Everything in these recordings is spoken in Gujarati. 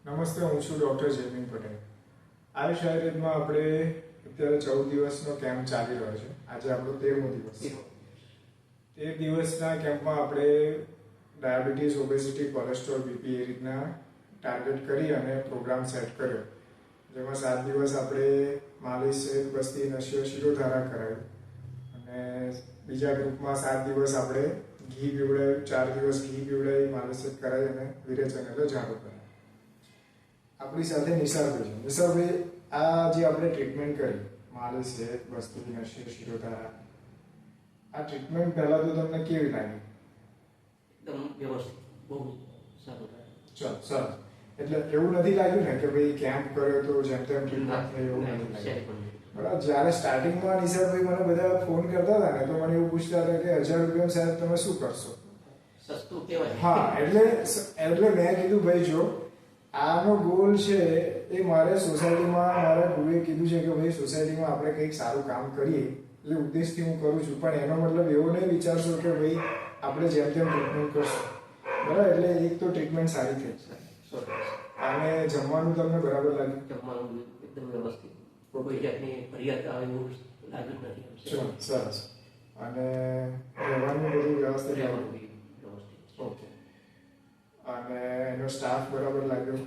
નમસ્તે, હું છું ડૉક્ટર જયમીન પટેલ. આયુષ આયુર્વેદમાં આપણે અત્યારે 14 દિવસનો કેમ્પ ચાલી રહ્યો છે. આજે આપણો 13મો દિવસ છે. 13 દિવસના કેમ્પમાં આપણે ડાયાબિટીસ, ઓબેસિટી, કોલેસ્ટ્રોલ, બીપી એ રીતના ટાર્ગેટ કરી અને પ્રોગ્રામ સેટ કર્યો. જેમાં 7 દિવસ આપણે માલિશ, બસ્તી, નશિયો, શિરોધારા કરાવી અને બીજા ગ્રુપમાં 7 દિવસ આપણે ઘી પીવડાવ્યું, 4 દિવસ ઘી પીવડાવી, માલિશ કરાવી અને વિરેચન એટલે ઝાડુ કરાવી. આપણી સાથે નિશારભાઈ છે. નિશારભાઈ, આ જે આપણે ટ્રીટમેન્ટ કરી માલિશ, બસ્તી, નશિયો, શિરોધારા, આ ટ્રીટમેન્ટ પહેલા તો તમને કેવી લાગી? એકદમ વ્યવસ્થિત, બહુ સારું લાગે. ચાલો, સરસ. એટલે એવું નથી લાગ્યું ને કે ભાઈ કેમ્પ કર્યો તો જેમ તેમ ટ્રીટમેન્ટ થઈ, એવું નથી લાગ્યું? બરાબર. જ્યારે સ્ટાર્ટિંગમાં નિશારભાઈ મને બધા ફોન કરતા હતા ને, તો મને એવું પૂછતા હતા કે 1000 રૂપિયા સાહેબ તમે શું કરશો? સસ્તું કહેવાય. હા, એટલે મેં કીધું ભાઈ જો આનો ગોલ છે એ મારે સોસાયટીમાં, મારા ગુરુએ કીધું છે કે ભાઈ સોસાયટીમાં આપણે કંઈક સારું કામ કરીએ, એટલે ઉદ્દેશથી હું કરું છું. પણ એનો મતલબ એવો નહીં વિચારશો કે ભાઈ આપણે જેમ તેમ ટ્રીટમેન્ટ કરશું. બરાબર. એટલે એક તો ટ્રીટમેન્ટ સારી થઈ અને જમવાનું તમને બરાબર લાગ્યું? જમવાનું એકદમ વ્યવસ્થિત, કોઈ જાતની ફરિયાદ આવે એવું લાગ્યું જ નથી. સરસ. અને રહેવાનું બધું વ્યવસ્થિત? વ્યવસ્થિત. ઓકે. અને એનો સ્ટાફ બરાબર લાગ્યો?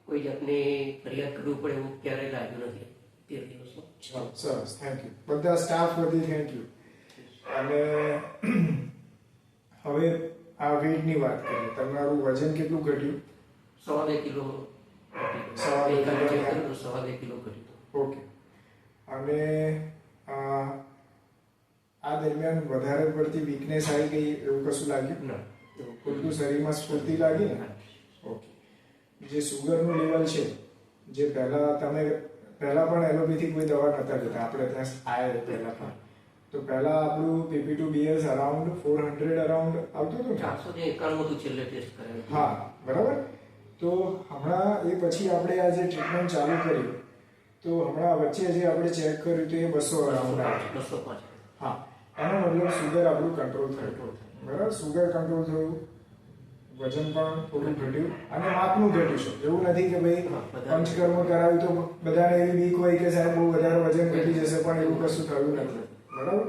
કોઈ જાતની ફરિયાદ કરવું પડે એવું ક્યારેય લાગ્યું નથી 13 દિવસમાં. ચાલો, સરસ. થેન્ક યુ બધા સ્ટાફ બધી. Thank you. અને હવે આ વેઇટની વાત કરીએ. તમારું વજન કેટલું ઘટ્યું? 2.5 કિલો. 2.5 કિલો ઘટ્યું. ઓકે. અને આ દરમિયાન વધારે પડતી વીકનેસ આવી ગઈ એવું કશું લાગ્યું? ના. પૂરતું શરીરમાં સ્ફૂર્તિ લાગી ને? ઓકે. જે સુગરનું લેવલ છે, જે પહેલા પણ એલોપેથી કોઈ દવા નતા લેતા આપણે ત્યાં આવ્યા પહેલા પણ, તો પહેલા આપણું PP2BS અરાઉન્ડ 400 અરાઉન્ડ આવતું હતું ને? 491 હતું છેલ્લે ટેસ્ટ કરેલું. હા, બરાબર. તો હમણાં એ પછી આપણે આ જે ટ્રીટમેન્ટ ચાલુ કરી, તો હમણાં વચ્ચે જે આપણે ચેક કર્યું તો એ 200 અરાઉન્ડ આવ્યું. 205. હા, એનો મતલબ સુગર આપણું કંટ્રોલ થયું. બરાબર. સુગર કંટ્રોલ થયું, વજન પણ થોડું ઘટ્યું અને માપનું ઘટ્યું છે. એવું નથી કે ભાઈ પંચકર્મ કરાવ્યું તો બધાને એવી બીક હોય કે સાહેબ બહુ વધારે વજન ઘટી જશે, પણ એવું કશું થયું નથી. બરાબર.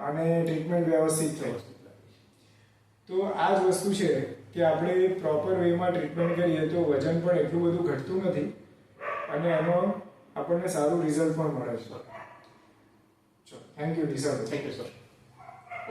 અને ટ્રીટમેન્ટ વ્યવસ્થિત થઈ. તો આ જ વસ્તુ છે કે આપણે પ્રોપર વેમાં ટ્રીટમેન્ટ કરીએ તો વજન પણ એટલું બધું ઘટતું નથી અને એનો આપણને સારું રિઝલ્ટ પણ મળે છે. ચલો, thank you Nishar. Thank you sir.